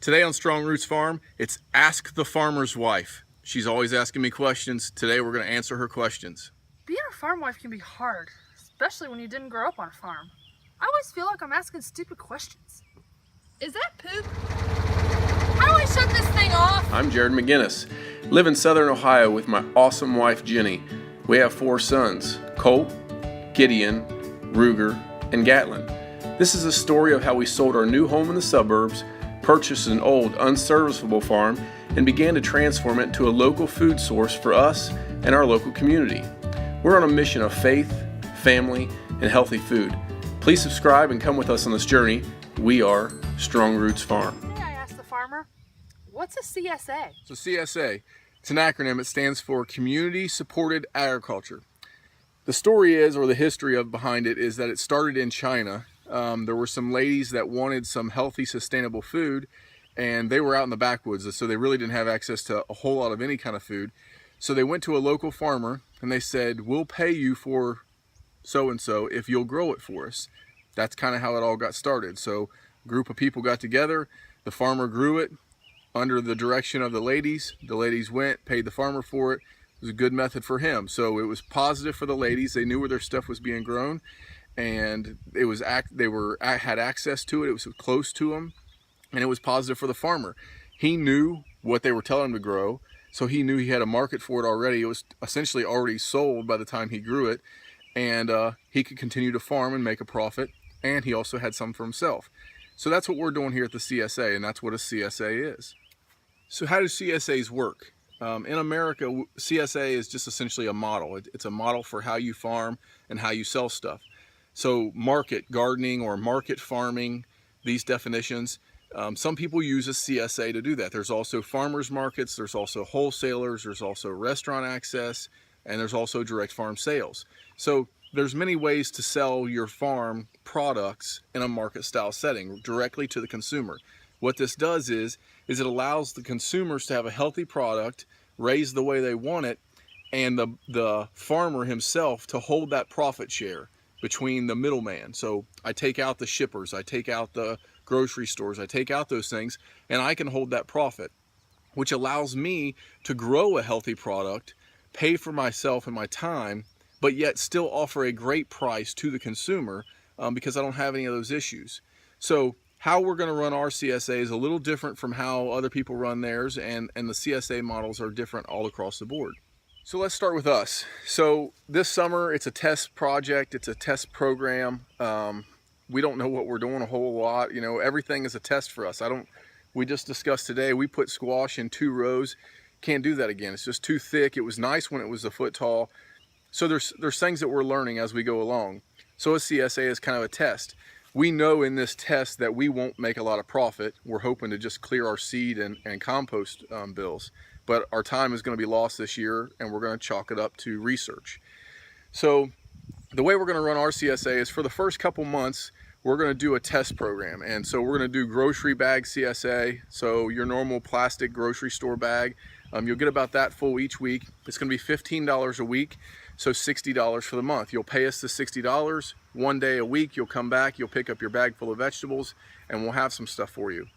Today on Strong Roots Farm, it's Ask the Farmer's Wife. She's always asking me questions. Today we're going to answer her questions. Being a farm wife can be hard, especially when you didn't grow up on a farm. I always feel like I'm asking stupid questions. Is that poop? How do I shut this thing off? I'm Jared McGinnis. Live in Southern Ohio with my awesome wife Jenny. We have 4 sons, Colt, Gideon, Ruger, and Gatlin. This is a story of how we sold our new home in the suburbs, purchased an old, unserviceable farm, and began to transform it into a local food source for us and our local community. We're on a mission of faith, family, and healthy food. Please subscribe and come with us on this journey. We are Strong Roots Farm. May I ask the farmer, what's a CSA? So CSA, it's an acronym. It stands for Community Supported Agriculture. The story is, or the history of behind it, is that it started in China. There were some ladies that wanted some healthy, sustainable food, and they were out in the backwoods, so they really didn't have access to a whole lot of any kind of food. So they went to a local farmer and they said, we'll pay you for so-and-so if you'll grow it for us. That's kind of how it all got started. So a group of people got together, the farmer grew it under the direction of the ladies. The ladies went, paid the farmer for it. It was a good method for him. So it was positive for the ladies. They knew where their stuff was being grown, and it was had access to it. It was close to them, and it was positive for the farmer. He knew what they were telling him to grow, so he knew he had a market for it already. It was essentially already sold by the time he grew it, and he could continue to farm and make a profit, and he also had some for himself. So that's what we're doing here at the CSA, and that's what a CSA is. So how do CSAs work? In America, CSA is just essentially a model. It's a model for how you farm and how you sell stuff. So market gardening or market farming, these definitions, some people use a CSA to do that. There's also farmers markets, there's also wholesalers, there's also restaurant access, and there's also direct farm sales. So there's many ways to sell your farm products in a market style setting directly to the consumer. What this does is it allows the consumers to have a healthy product, raised the way they want it, and the farmer himself to hold that profit share between the middleman. So I take out the shippers, I take out the grocery stores, I take out those things, and I can hold that profit, which allows me to grow a healthy product, pay for myself and my time, but yet still offer a great price to the consumer because I don't have any of those issues. So how we're going to run our CSA is a little different from how other people run theirs, and the CSA models are different all across the board. So let's start with us. So this summer, it's a test project, it's a test program. We don't know what we're doing a whole lot. You know, everything is a test for us. We just discussed today, we put squash in 2 rows. Can't do that again. It's just too thick. It was nice when it was a foot tall. So there's things that we're learning as we go along. So a CSA is kind of a test. We know in this test that we won't make a lot of profit. We're hoping to just clear our seed and compost bills. But our time is going to be lost this year, and we're going to chalk it up to research. So the way we're going to run our CSA is for the first couple months, we're going to do a test program. And so we're going to do grocery bag CSA. So your normal plastic grocery store bag, you'll get about that full each week. It's going to be $15 a week, so $60 for the month. You'll pay us the $60. One day a week, you'll come back, you'll pick up your bag full of vegetables, and we'll have some stuff for you.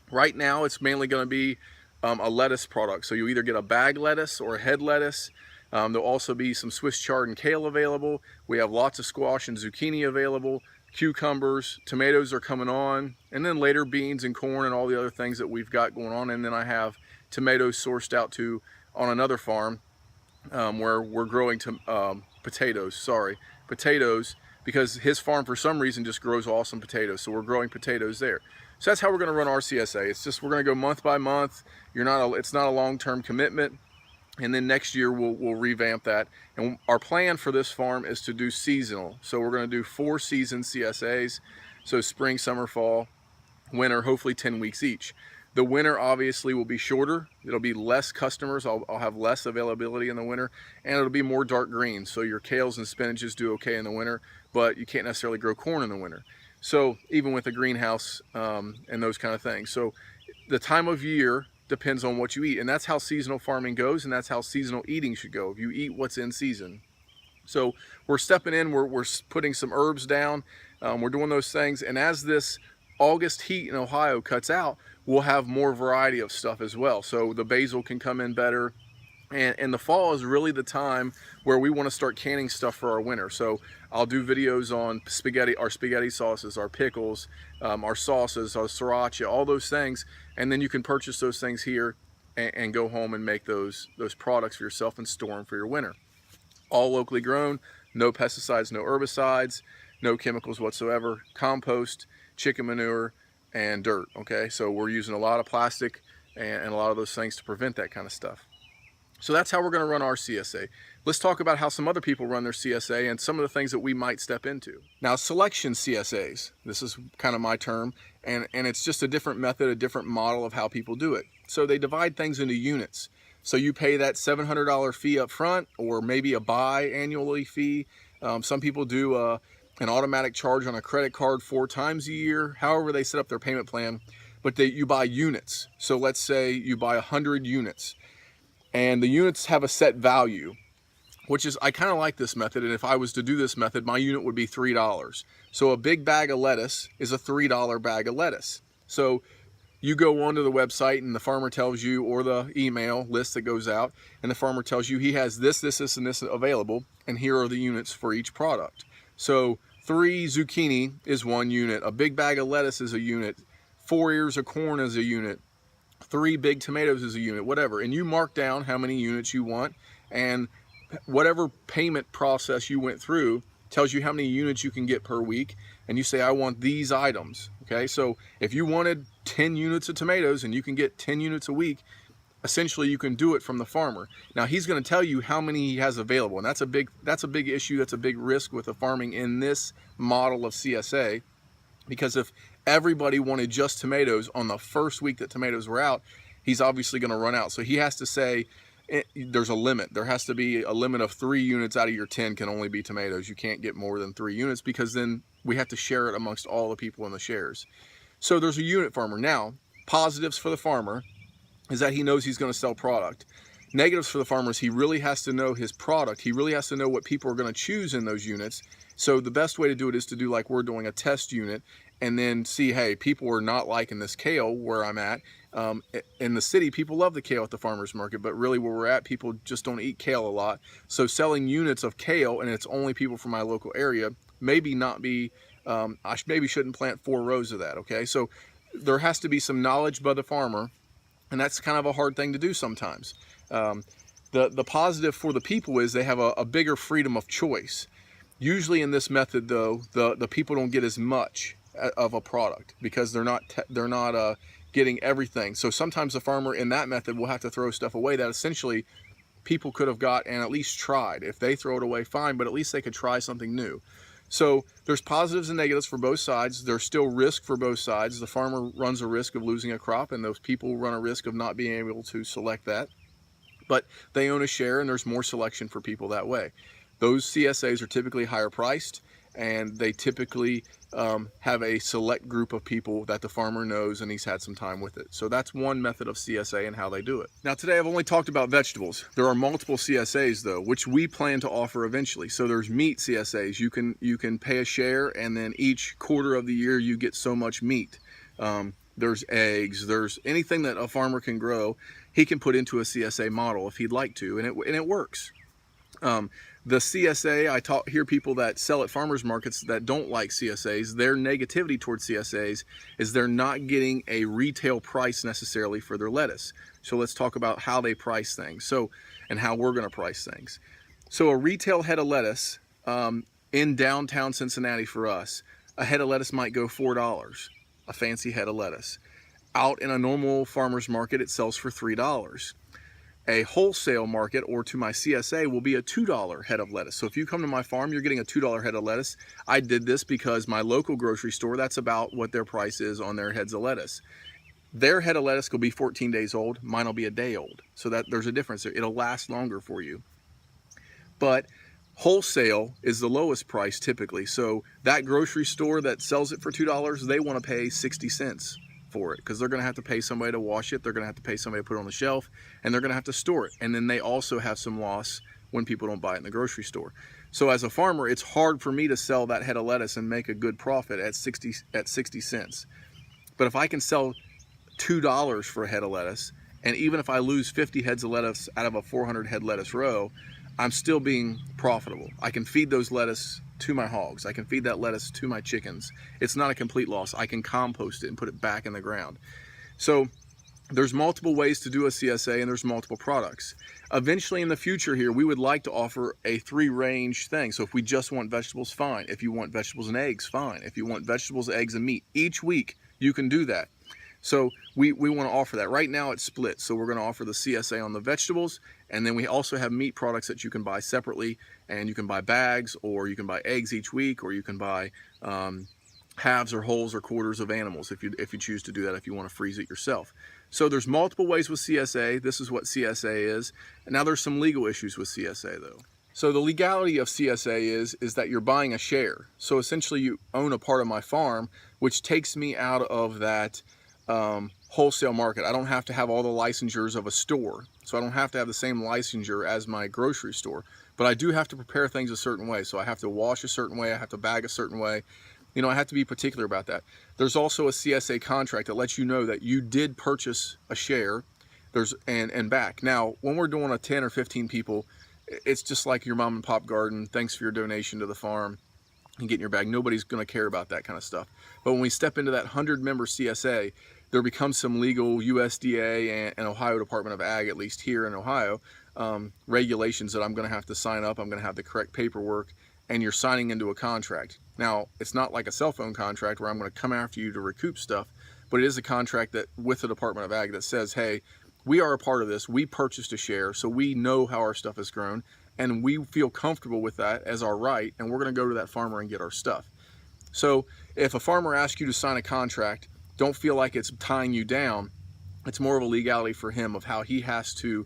Right now, it's mainly going to be a lettuce product. So you either get a bag lettuce or a head lettuce. There'll also be some Swiss chard and kale available. We have lots of squash and zucchini available. Cucumbers, tomatoes are coming on, and then later beans and corn and all the other things that we've got going on. And then I have tomatoes sourced out to on another farm where we're growing potatoes, because his farm for some reason just grows awesome potatoes. So we're growing potatoes there. So that's how we're going to run our CSA. It's just we're going to go month by month. It's not a long-term commitment. And then next year we'll revamp that. And our plan for this farm is to do seasonal. So we're going to do 4 season CSAs. So spring, summer, fall, winter, hopefully 10 weeks each. The winter obviously will be shorter. It'll be less customers. I'll have less availability in the winter, and it'll be more dark green. So your kales and spinaches do okay in the winter, but you can't necessarily grow corn in the winter. So even with a greenhouse and those kind of things. So the time of year depends on what you eat, and that's how seasonal farming goes, and that's how seasonal eating should go. You eat what's in season. So we're stepping in, we're putting some herbs down, we're doing those things, and as this August heat in Ohio cuts out, we'll have more variety of stuff as well. So the basil can come in better. And the fall is really the time where we want to start canning stuff for our winter. So I'll do videos on spaghetti, our spaghetti sauces, our pickles, our sauces, our sriracha, all those things. And then you can purchase those things here and go home and make those products for yourself and store them for your winter. All locally grown, no pesticides, no herbicides, no chemicals whatsoever, compost, chicken manure, and dirt, okay? So we're using a lot of plastic and a lot of those things to prevent that kind of stuff. So that's how we're going to run our CSA. Let's talk about how some other people run their CSA and some of the things that we might step into. Now, selection CSAs, this is kind of my term, and it's just a different method, a different model of how people do it. So they divide things into units. So you pay that $700 fee up front, or maybe a biannually fee. Some people do an automatic charge on a credit card 4 times a year, however they set up their payment plan, but you buy units. So let's say you buy 100 units. And the units have a set value, which is, I kind of like this method. And if I was to do this method, my unit would be $3. So a big bag of lettuce is a $3 bag of lettuce. So you go onto the website and the farmer tells you, or the email list that goes out, and the farmer tells you he has this, and this available, and here are the units for each product. So 3 zucchini is 1 unit, a big bag of lettuce is a unit, 4 ears of corn is a unit, 3 big tomatoes is a unit, whatever. And you mark down how many units you want, and whatever payment process you went through tells you how many units you can get per week. And you say, I want these items, okay? So if you wanted 10 units of tomatoes and you can get 10 units a week, essentially you can do it from the farmer. Now he's going to tell you how many he has available, and that's a big issue, that's a big risk with the farming in this model of CSA. Because if everybody wanted just tomatoes on the first week that tomatoes were out, he's obviously going to run out. So he has to say there's a limit. There has to be a limit of 3 units out of your 10 can only be tomatoes. You can't get more than 3 units, because then we have to share it amongst all the people in the shares. So there's a unit farmer. Now, positives for the farmer is that he knows he's going to sell product. Negatives for the farmer is he really has to know his product. He really has to know what people are going to choose in those units. So the best way to do it is to do like we're doing, a test unit, and then see, hey, people are not liking this kale where I'm at. In the city, people love the kale at the farmer's market, but really where we're at, people just don't eat kale a lot. So selling units of kale, and it's only people from my local area, maybe not be, I maybe shouldn't plant 4 rows of that, okay? So there has to be some knowledge by the farmer, and that's kind of a hard thing to do sometimes. The positive for the people is they have a bigger freedom of choice. Usually in this method, though, the people don't get as much of a product because they're not getting everything. So sometimes the farmer in that method will have to throw stuff away that essentially people could have got and at least tried. If they throw it away, fine, but at least they could try something new. So there's positives and negatives for both sides. There's still risk for both sides. The farmer runs a risk of losing a crop, and those people run a risk of not being able to select that. But they own a share, and there's more selection for people that way. Those CSAs are typically higher priced, and they typically have a select group of people that the farmer knows and he's had some time with it. So that's one method of CSA and how they do it. Now today I've only talked about vegetables. There are multiple CSAs though, which we plan to offer eventually. So there's meat CSAs. You can pay a share, and then each quarter of the year you get so much meat. There's eggs, there's anything that a farmer can grow, he can put into a CSA model if he'd like to, and it works. The CSA, I hear people that sell at farmers markets that don't like CSAs. Their negativity towards CSAs is they're not getting a retail price necessarily for their lettuce. So let's talk about how they price things, and how we're going to price things. So a retail head of lettuce in downtown Cincinnati for us, a head of lettuce might go $4, a fancy head of lettuce. Out in a normal farmer's market, it sells for $3. A wholesale market, or to my CSA, will be a $2 head of lettuce. So if you come to my farm, you're getting a $2 head of lettuce. I did this because my local grocery store, that's about what their price is on their heads of lettuce. Their head of lettuce will be 14 days old. Mine will be a day old. So that there's a difference there. It'll last longer for you. But wholesale is the lowest price typically. So that grocery store that sells it for $2, they want to pay 60 cents for it, because they're going to have to pay somebody to wash it, they're going to have to pay somebody to put it on the shelf, and they're going to have to store it. And then they also have some loss when people don't buy it in the grocery store. So as a farmer, it's hard for me to sell that head of lettuce and make a good profit at 60 cents. But if I can sell $2 for a head of lettuce, and even if I lose 50 heads of lettuce out of a 400 head lettuce row, I'm still being profitable. I can feed those lettuce to my hogs. I can feed that lettuce to my chickens. It's not a complete loss. I can compost it and put it back in the ground. So there's multiple ways to do a CSA, and there's multiple products. Eventually in the future here, we would like to offer a 3-range thing. So if we just want vegetables, fine. If you want vegetables and eggs, fine. If you want vegetables, eggs, and meat, each week you can do that. So we want to offer that. Right now it's split. So we're going to offer the CSA on the vegetables, and then we also have meat products that you can buy separately, and you can buy bags, or you can buy eggs each week, or you can buy halves or wholes or quarters of animals if you choose to do that, if you want to freeze it yourself. So there's multiple ways with CSA. This is what CSA is. And now there's some legal issues with CSA though. So the legality of CSA is that you're buying a share. So essentially you own a part of my farm, which takes me out of that wholesale market. I don't have to have all the licensures of a store. So I don't have to have the same licensure as my grocery store, but I do have to prepare things a certain way. So I have to wash a certain way. I have to bag a certain way. You know, I have to be particular about that. There's also a CSA contract that lets you know that you did purchase a share and back. Now, when we're doing a 10 or 15 people, it's just like your mom and pop garden. Thanks for your donation to the farm and getting your bag. Nobody's going to care about that kind of stuff. But when we step into that 100-member CSA, there becomes some legal USDA and Ohio Department of Ag, at least here in Ohio, regulations that I'm going to have to sign up. I'm going to have the correct paperwork, and you're signing into a contract. Now, it's not like a cell phone contract where I'm going to come after you to recoup stuff, but it is a contract that with the Department of Ag that says, hey, we are a part of this. We purchased a share, so we know how our stuff is grown, and we feel comfortable with that as our right, and we're going to go to that farmer and get our stuff. So if a farmer asks you to sign a contract, don't feel like it's tying you down. It's more of a legality for him of how he has to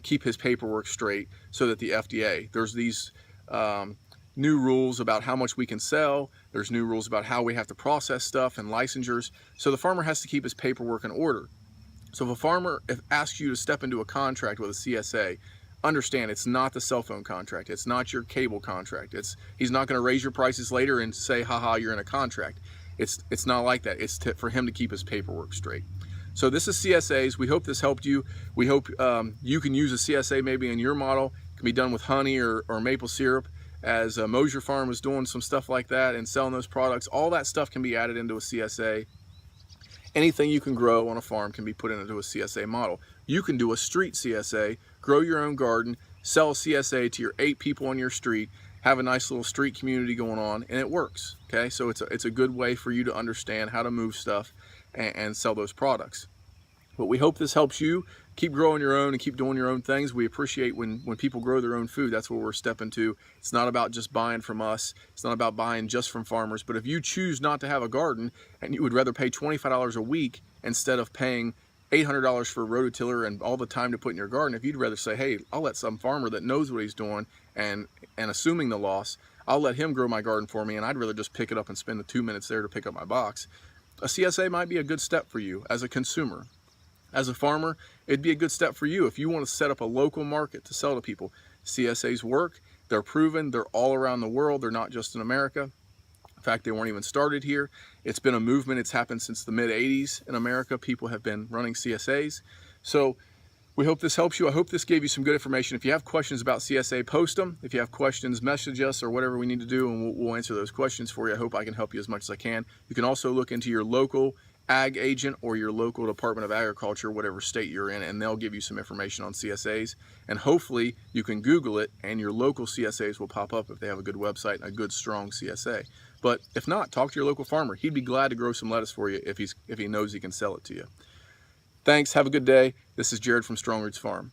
keep his paperwork straight so that the FDA, there's these new rules about how much we can sell. There's new rules about how we have to process stuff and licensures. So the farmer has to keep his paperwork in order. So if a farmer asks you to step into a contract with a CSA, understand it's not the cell phone contract. It's not your cable contract. He's not going to raise your prices later and say, haha, you're in a contract. It's not like that. It's for him to keep his paperwork straight. So this is CSAs. We hope this helped you. We hope you can use a CSA maybe in your model. It can be done with honey or maple syrup, as Mosier Farm is doing some stuff like that and selling those products. All that stuff can be added into a CSA. Anything you can grow on a farm can be put into a CSA model. You can do a street CSA, grow your own garden, sell a CSA to your 8 people on your street, have a nice little street community going on, and it works. Okay, so it's a good way for you to understand how to move stuff and sell those products. But we hope this helps you keep growing your own and keep doing your own things. We appreciate when people grow their own food. That's what we're stepping to. It's not about just buying from us. It's not about buying just from farmers. But if you choose not to have a garden and you would rather pay $25 a week instead of paying $800 for a rototiller and all the time to put in your garden, if you'd rather say, hey, I'll let some farmer that knows what he's doing and assuming the loss, I'll let him grow my garden for me, and I'd rather just pick it up and spend the 2 minutes there to pick up my box, a CSA might be a good step for you as a consumer. As a farmer, it'd be a good step for you if you want to set up a local market to sell to people. CSAs work. They're proven. They're all around the world. They're not just in America. In fact, they weren't even started here. It's been a movement. It's happened since the mid-'80s in America. People have been running CSAs. So we hope this helps you. I hope this gave you some good information. If you have questions about CSA, post them. If you have questions, message us or whatever we need to do, and we'll answer those questions for you. I hope I can help you as much as I can. You can also look into your local ag agent or your local Department of Agriculture, whatever state you're in, and they'll give you some information on CSAs. And hopefully you can Google it and your local CSAs will pop up if they have a good website and a good strong CSA. But if not, talk to your local farmer. He'd be glad to grow some lettuce for you if he knows he can sell it to you. Thanks. Have a good day. This is Jared from Strong Roots Farm.